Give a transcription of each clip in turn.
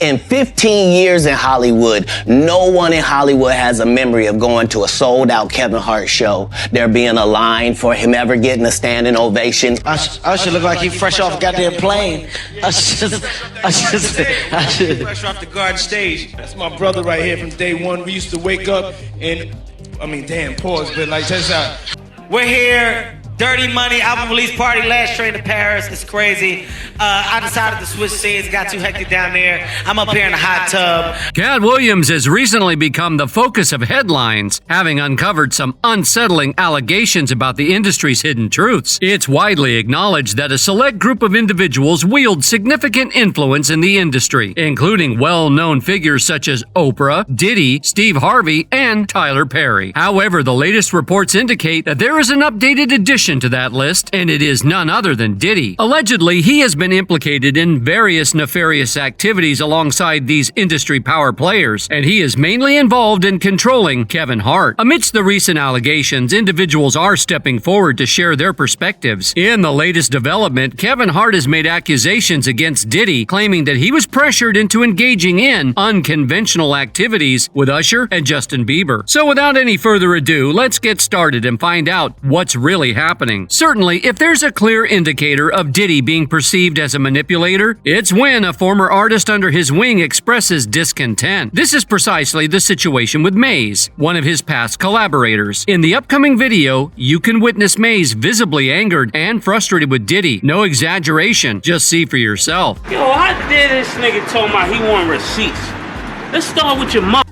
In 15 years in Hollywood, no one in Hollywood has a memory of going to a sold-out Kevin Hart show, there being a line for him ever getting a standing ovation. Usher look like he fresh off a goddamn plane. Usher Fresh off the garden stage. That's my brother right here from day one. We used to wake up and, pause, but like, check this out. We're here. Dirty Money album release party, last train to Paris. It's crazy. I decided to switch scenes. It got too hectic down there. I'm up here in the hot tub. Katt Williams has recently become the focus of headlines, having uncovered some unsettling allegations about the industry's hidden truths. It's widely acknowledged that a select group of individuals wield significant influence in the industry, including well-known figures such as Oprah, Diddy, Steve Harvey, and Tyler Perry. However, the latest reports indicate that there is an updated addition to that list, and it is none other than Diddy. Allegedly, he has been implicated in various nefarious activities alongside these industry power players, and he is mainly involved in controlling Kevin Hart. Amidst the recent allegations, individuals are stepping forward to share their perspectives. In the latest development, Kevin Hart has made accusations against Diddy, claiming that he was pressured into engaging in unconventional activities with Usher and Justin Bieber. So without any further ado, let's get started and find out what's really happening. Certainly, if there's a clear indicator of Diddy being perceived as a manipulator, it's when a former artist under his wing expresses discontent. This is precisely the situation with Maze, one of his past collaborators. In the upcoming video, you can witness Maze visibly angered and frustrated with Diddy. No exaggeration, just see for yourself. Yo, how dare this nigga told me he want receipts? Let's start with your mother.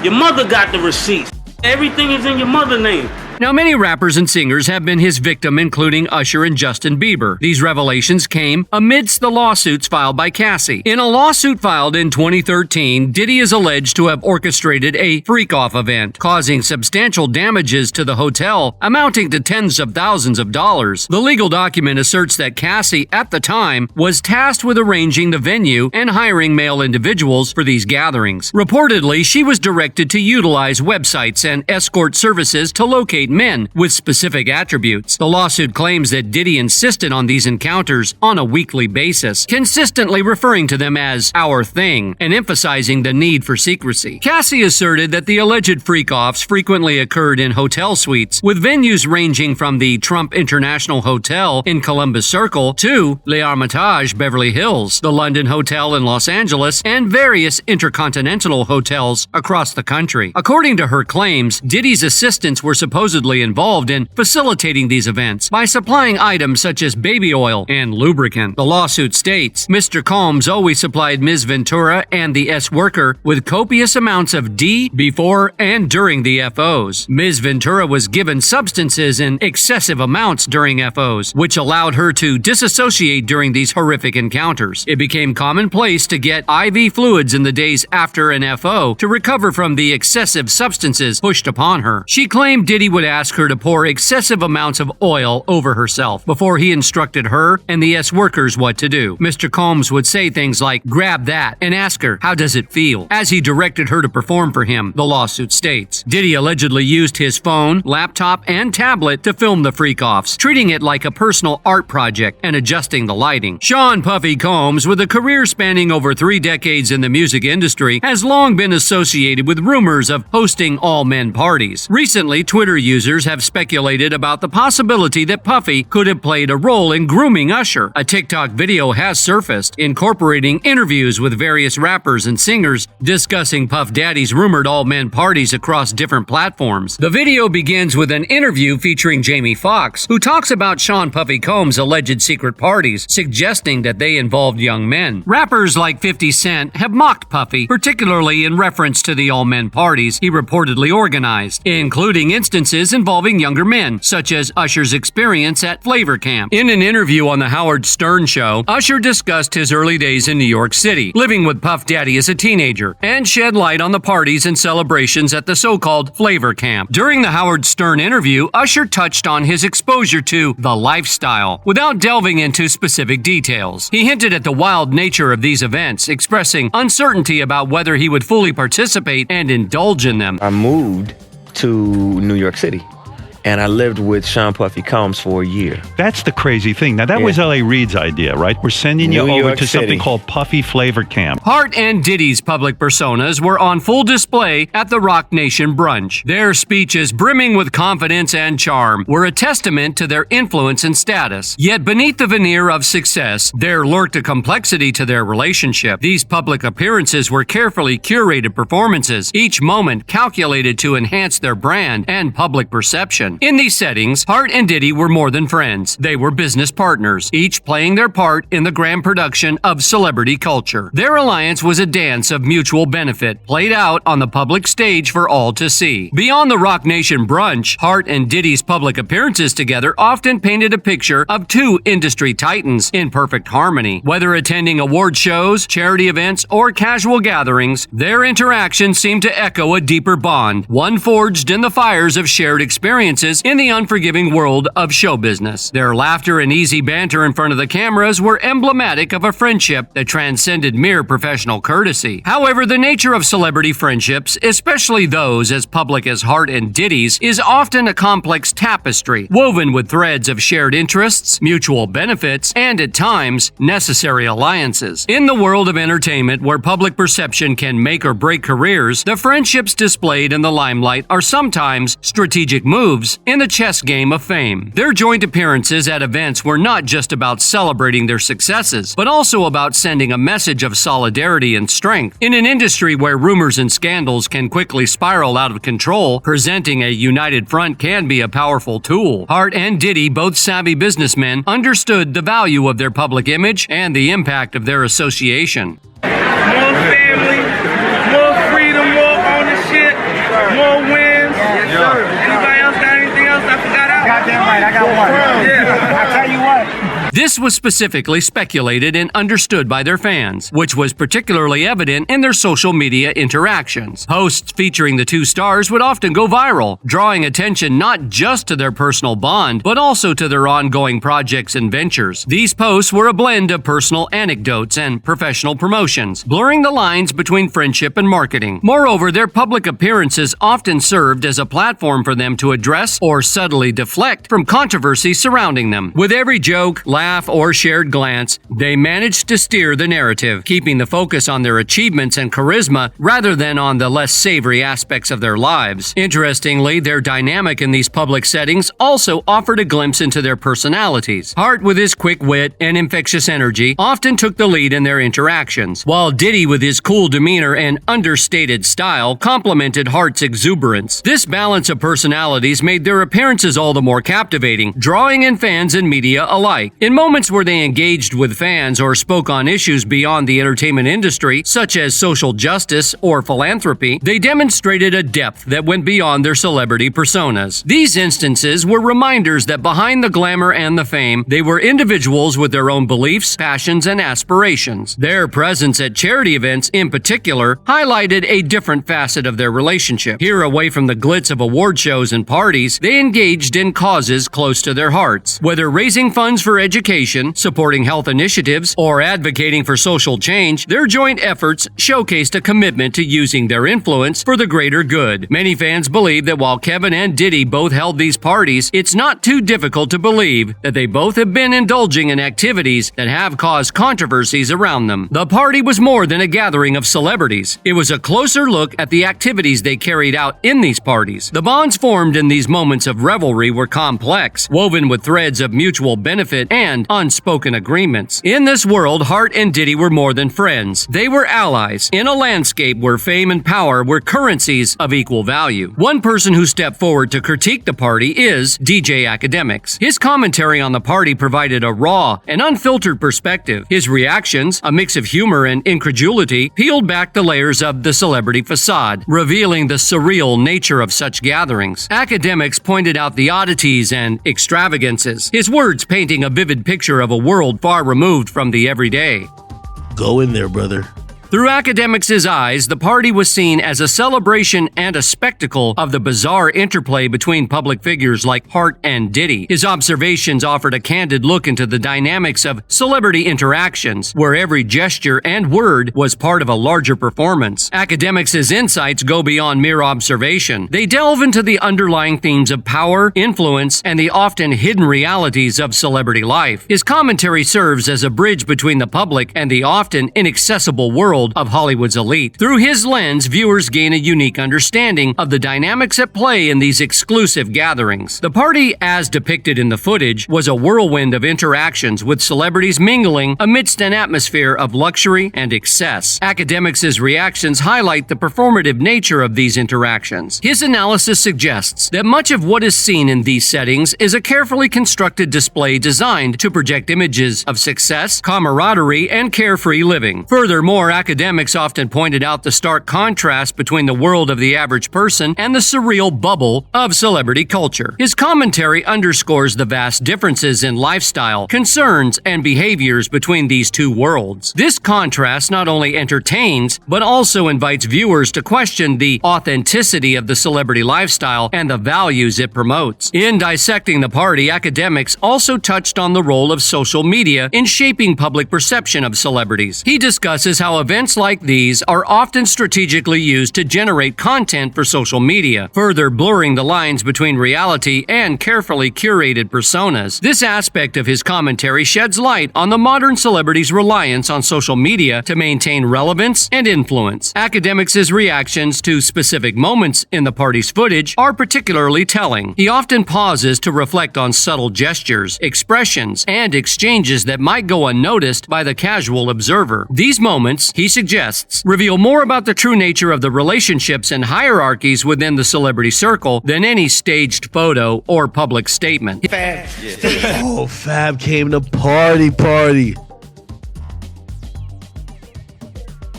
Your mother got the receipts. Everything is in your mother's name. Now, many rappers and singers have been his victim, including Usher and Justin Bieber. These revelations came amidst the lawsuits filed by Cassie. In a lawsuit filed in 2013, Diddy is alleged to have orchestrated a freak-off event, causing substantial damages to the hotel, amounting to tens of thousands of dollars. The legal document asserts that Cassie, at the time, was tasked with arranging the venue and hiring male individuals for these gatherings. Reportedly, she was directed to utilize websites and escort services to locate men with specific attributes. The lawsuit claims that Diddy insisted on these encounters on a weekly basis, consistently referring to them as our thing and emphasizing the need for secrecy. Cassie asserted that the alleged freak-offs frequently occurred in hotel suites, with venues ranging from the Trump International Hotel in Columbus Circle to L'Hermitage Beverly Hills, the London Hotel in Los Angeles, and various intercontinental hotels across the country. According to her claims, Diddy's assistants were supposedly involved in facilitating these events by supplying items such as baby oil and lubricant. The lawsuit states, Mr. Combs always supplied Ms. Ventura and the S-worker with copious amounts of D before and during the FOs. Ms. Ventura was given substances in excessive amounts during FOs, which allowed her to disassociate during these horrific encounters. It became commonplace to get IV fluids in the days after an FO to recover from the excessive substances pushed upon her. She claimed Diddy would ask her to pour excessive amounts of oil over herself before he instructed her and the S-workers what to do. Mr. Combs would say things like, grab that, and ask her, how does it feel, as he directed her to perform for him, the lawsuit states. Diddy allegedly used his phone, laptop, and tablet to film the freak-offs, treating it like a personal art project and adjusting the lighting. Sean Puffy Combs, with a career spanning over 3 decades in the music industry, has long been associated with rumors of hosting all-men parties. Recently, Twitter users have speculated about the possibility that Puffy could have played a role in grooming Usher. A TikTok video has surfaced, incorporating interviews with various rappers and singers discussing Puff Daddy's rumored all-men parties across different platforms. The video begins with an interview featuring Jamie Foxx, who talks about Sean Puffy Combs' alleged secret parties, suggesting that they involved young men. Rappers like 50 Cent have mocked Puffy, particularly in reference to the all-men parties he reportedly organized, including instances involving younger men, such as Usher's experience at Flavor Camp. In an interview on The Howard Stern Show, Usher discussed his early days in New York City, living with Puff Daddy as a teenager, and shed light on the parties and celebrations at the so-called Flavor Camp. During the Howard Stern interview, Usher touched on his exposure to the lifestyle, without delving into specific details. He hinted at the wild nature of these events, expressing uncertainty about whether he would fully participate and indulge in them. I moved to New York City. and I lived with Sean Puffy Combs for a year. That's the crazy thing. Now, that was L.A. Reid's idea, right? We're sending you New over York to City. something called Puffy Flavor Camp. Hart and Diddy's public personas were on full display at the Rock Nation brunch. Their speeches, brimming with confidence and charm, were a testament to their influence and status. Yet beneath the veneer of success, there lurked a complexity to their relationship. These public appearances were carefully curated performances, each moment calculated to enhance their brand and public perception. In these settings, Hart and Diddy were more than friends. They were business partners, each playing their part in the grand production of celebrity culture. Their alliance was a dance of mutual benefit, played out on the public stage for all to see. Beyond the Rock Nation brunch, Hart and Diddy's public appearances together often painted a picture of two industry titans in perfect harmony. Whether attending award shows, charity events, or casual gatherings, their interactions seemed to echo a deeper bond, one forged in the fires of shared experiences in the unforgiving world of show business. Their laughter and easy banter in front of the cameras were emblematic of a friendship that transcended mere professional courtesy. However, the nature of celebrity friendships, especially those as public as Hart and Diddy's, is often a complex tapestry, woven with threads of shared interests, mutual benefits, and at times, necessary alliances. In the world of entertainment, where public perception can make or break careers, the friendships displayed in the limelight are sometimes strategic moves in the chess game of fame. Their joint appearances at events were not just about celebrating their successes, but also about sending a message of solidarity and strength. In an industry where rumors and scandals can quickly spiral out of control, presenting a united front can be a powerful tool. Hart and Diddy, both savvy businessmen, understood the value of their public image and the impact of their association. More family, more freedom, more ownership, more wins. Yes, sir. Anybody else got anything else I forgot out? Goddamn right, I got one. Yeah. I tell you what. This was specifically speculated and understood by their fans, which was particularly evident in their social media interactions. Posts featuring the two stars would often go viral, drawing attention not just to their personal bond, but also to their ongoing projects and ventures. These posts were a blend of personal anecdotes and professional promotions, blurring the lines between friendship and marketing. Moreover, their public appearances often served as a platform for them to address or subtly deflect from controversy surrounding them. With every joke, laugh, or shared glance, they managed to steer the narrative, keeping the focus on their achievements and charisma rather than on the less savory aspects of their lives. Interestingly, their dynamic in these public settings also offered a glimpse into their personalities. Hart, with his quick wit and infectious energy, often took the lead in their interactions, while Diddy, with his cool demeanor and understated style, complemented Hart's exuberance. This balance of personalities made their appearances all the more captivating, drawing in fans and media alike. In moments where they engaged with fans or spoke on issues beyond the entertainment industry, such as social justice or philanthropy, they demonstrated a depth that went beyond their celebrity personas. These instances were reminders that behind the glamour and the fame, they were individuals with their own beliefs, passions, and aspirations. Their presence at charity events, in particular, highlighted a different facet of their relationship. Here, away from the glitz of award shows and parties, they engaged in causes close to their hearts. Whether raising funds for education, supporting health initiatives, or advocating for social change, their joint efforts showcased a commitment to using their influence for the greater good. Many fans believe that while Kevin and Diddy both held these parties, it's not too difficult to believe that they both have been indulging in activities that have caused controversies around them. The party was more than a gathering of celebrities. It was a closer look at the activities they carried out in these parties. The bonds formed in these moments of revelry were complex, woven with threads of mutual benefit and unspoken agreements. In this world, Hart and Diddy were more than friends. They were allies in a landscape where fame and power were currencies of equal value. One person who stepped forward to critique the party is DJ Academics. His commentary on the party provided a raw and unfiltered perspective. His reactions, a mix of humor and incredulity, peeled back the layers of the celebrity facade, revealing the surreal nature of such gatherings. Academics pointed out the oddities and extravagances, his words painting a vivid picture of a world far removed from the everyday. Go in there, brother. Through Academics' eyes, the party was seen as a celebration and a spectacle of the bizarre interplay between public figures like Hart and Diddy. His observations offered a candid look into the dynamics of celebrity interactions, where every gesture and word was part of a larger performance. Academics' insights go beyond mere observation. They delve into the underlying themes of power, influence, and the often hidden realities of celebrity life. His commentary serves as a bridge between the public and the often inaccessible world of Hollywood's elite. Through his lens, viewers gain a unique understanding of the dynamics at play in these exclusive gatherings. The party, as depicted in the footage, was a whirlwind of interactions with celebrities mingling amidst an atmosphere of luxury and excess. Academics' reactions highlight the performative nature of these interactions. His analysis suggests that much of what is seen in these settings is a carefully constructed display designed to project images of success, camaraderie, and carefree living. Furthermore, academics often pointed out the stark contrast between the world of the average person and the surreal bubble of celebrity culture. His commentary underscores the vast differences in lifestyle, concerns, and behaviors between these two worlds. This contrast not only entertains, but also invites viewers to question the authenticity of the celebrity lifestyle and the values it promotes. In dissecting the party, academics also touched on the role of social media in shaping public perception of celebrities. He discusses how events like these are often strategically used to generate content for social media, further blurring the lines between reality and carefully curated personas. This aspect of his commentary sheds light on the modern celebrity's reliance on social media to maintain relevance and influence. Academics' reactions to specific moments in the party's footage are particularly telling. He often pauses to reflect on subtle gestures, expressions, and exchanges that might go unnoticed by the casual observer. These moments, he suggests, reveal more about the true nature of the relationships and hierarchies within the celebrity circle than any staged photo or public statement. Oh, Fab came to party.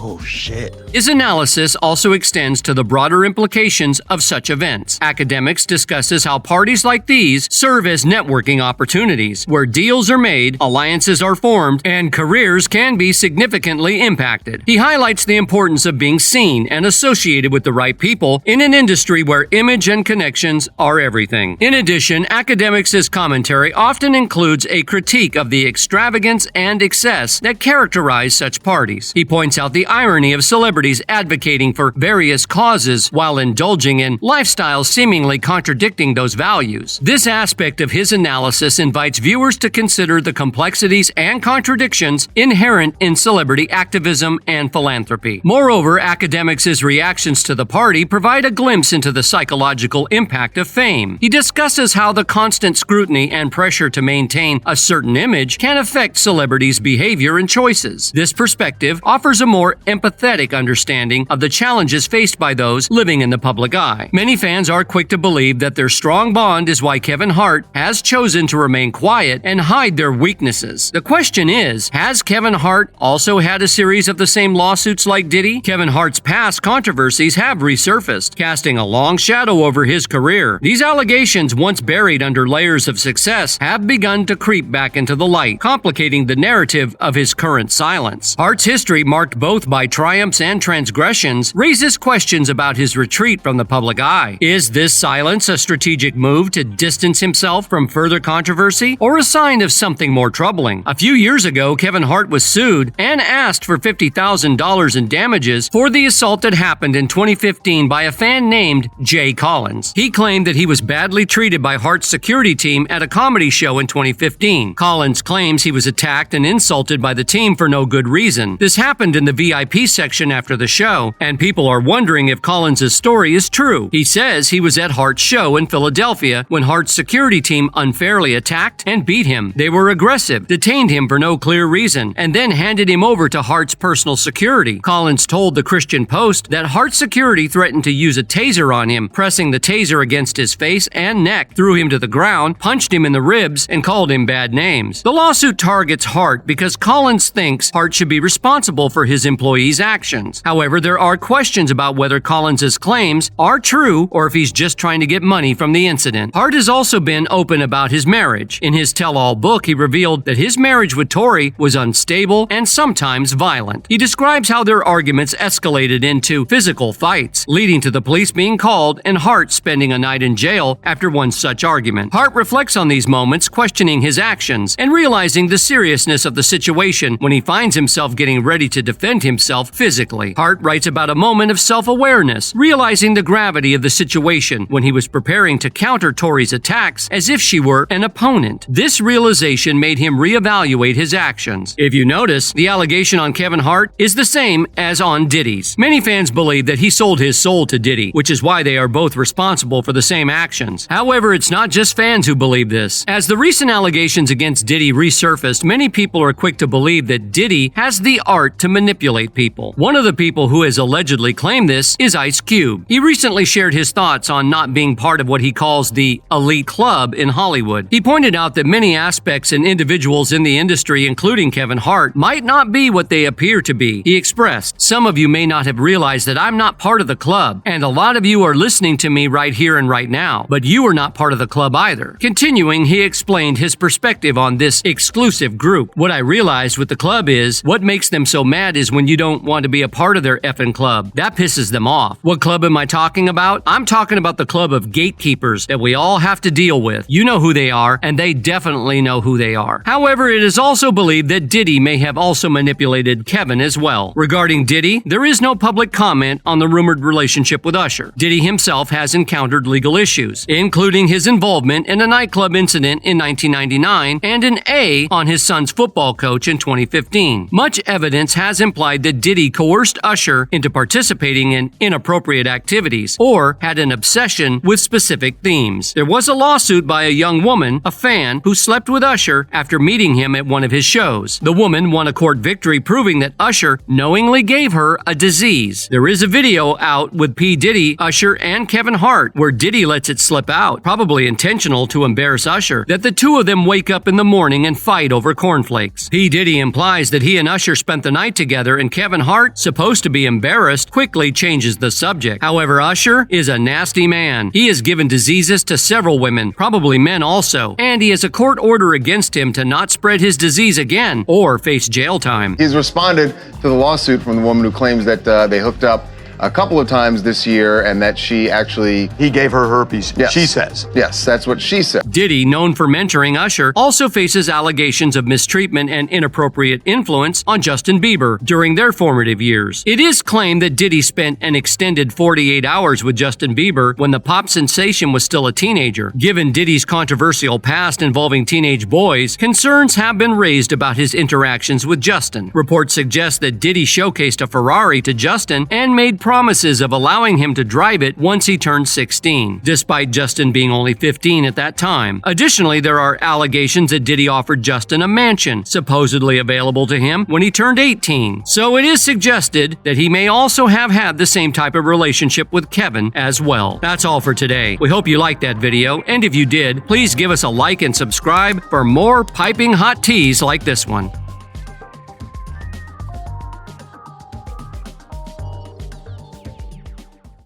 Oh, shit. His analysis also extends to the broader implications of such events. Academics discusses how parties like these serve as networking opportunities, where deals are made, alliances are formed, and careers can be significantly impacted. He highlights the importance of being seen and associated with the right people in an industry where image and connections are everything. In addition, Academics' commentary often includes a critique of the extravagance and excess that characterize such parties. He points out the irony of celebrities advocating for various causes while indulging in lifestyles seemingly contradicting those values. This aspect of his analysis invites viewers to consider the complexities and contradictions inherent in celebrity activism and philanthropy. Moreover, Academics' reactions to the party provide a glimpse into the psychological impact of fame. He discusses how the constant scrutiny and pressure to maintain a certain image can affect celebrities' behavior and choices. This perspective offers a more empathetic understanding of the challenges faced by those living in the public eye. Many fans are quick to believe that their strong bond is why Kevin Hart has chosen to remain quiet and hide their weaknesses. The question is, has Kevin Hart also had a series of the same lawsuits like Diddy? Kevin Hart's past controversies have resurfaced, casting a long shadow over his career. These allegations, once buried under layers of success, have begun to creep back into the light, complicating the narrative of his current silence. Hart's history, marked both by triumphs and transgressions, raises questions about his retreat from the public eye. Is this silence a strategic move to distance himself from further controversy, or a sign of something more troubling? A few years ago, Kevin Hart was sued and asked for $50,000 in damages for the assault that happened in 2015 by a fan named Jay Collins. He claimed that he was badly treated by Hart's security team at a comedy show in 2015. Collins claims he was attacked and insulted by the team for no good reason. This happened in the VIP section after the show, and people are wondering if Collins' story is true. He says he was at Hart's show in Philadelphia when Hart's security team unfairly attacked and beat him. They were aggressive, detained him for no clear reason, and then handed him over to Hart's personal security. Collins told the Christian Post that Hart's security threatened to use a taser on him, pressing the taser against his face and neck, threw him to the ground, punched him in the ribs, and called him bad names. The lawsuit targets Hart because Collins thinks Hart should be responsible for his employees' employee's actions. However, there are questions about whether Collins's claims are true or if he's just trying to get money from the incident. Hart has also been open about his marriage. In his tell-all book, he revealed that his marriage with Tori was unstable and sometimes violent. He describes how their arguments escalated into physical fights, leading to the police being called and Hart spending a night in jail after one such argument. Hart reflects on these moments, questioning his actions and realizing the seriousness of the situation when he finds himself getting ready to defend himself physically. Hart writes about a moment of self-awareness, realizing the gravity of the situation when he was preparing to counter Tori's attacks as if she were an opponent. This realization made him reevaluate his actions. If you notice, the allegation on Kevin Hart is the same as on Diddy's. Many fans believe that he sold his soul to Diddy, which is why they are both responsible for the same actions. However, it's not just fans who believe this. As the recent allegations against Diddy resurfaced, many people are quick to believe that Diddy has the art to manipulate people. One of the people who has allegedly claimed this is Ice Cube. He recently shared his thoughts on not being part of what he calls the elite club in Hollywood. He pointed out that many aspects and individuals in the industry, including Kevin Hart, might not be what they appear to be. He expressed, "Some of you may not have realized that I'm not part of the club, and a lot of you are listening to me right here and right now, but you are not part of the club either." Continuing, he explained his perspective on this exclusive group. "What I realized with the club is, what makes them so mad is when you don't want to be a part of their effing club. That pisses them off. What club am I talking about? I'm talking about the club of gatekeepers that we all have to deal with. You know who they are, and they definitely know who they are." However, it is also believed that Diddy may have also manipulated Kevin as well. Regarding Diddy, there is no public comment on the rumored relationship with Usher. Diddy himself has encountered legal issues, including his involvement in a nightclub incident in 1999 and an A on his son's football coach in 2015. Much evidence has implied that Diddy coerced Usher into participating in inappropriate activities or had an obsession with specific themes. There was a lawsuit by a young woman, a fan, who slept with Usher after meeting him at one of his shows. The woman won a court victory proving that Usher knowingly gave her a disease. There is a video out with P. Diddy, Usher, and Kevin Hart where Diddy lets it slip out, probably intentional to embarrass Usher, that the two of them wake up in the morning and fight over cornflakes. P. Diddy implies that he and Usher spent the night together, and Kevin Hart, supposed to be embarrassed, quickly changes the subject. However, Usher is a nasty man. He has given diseases to several women, probably men also, and he has a court order against him to not spread his disease again or face jail time. He's responded to the lawsuit from the woman who claims that they hooked up a couple of times this year and that he gave her herpes, yes. She says. Yes, that's what she said. Diddy, known for mentoring Usher, also faces allegations of mistreatment and inappropriate influence on Justin Bieber during their formative years. It is claimed that Diddy spent an extended 48 hours with Justin Bieber when the pop sensation was still a teenager. Given Diddy's controversial past involving teenage boys, concerns have been raised about his interactions with Justin. Reports suggest that Diddy showcased a Ferrari to Justin and made promises of allowing him to drive it once he turned 16, despite Justin being only 15 at that time. Additionally, there are allegations that Diddy offered Justin a mansion, supposedly available to him when he turned 18. So it is suggested that he may also have had the same type of relationship with Kevin as well. That's all for today. We hope you liked that video, and if you did, please give us a like and subscribe for more piping hot teas like this one.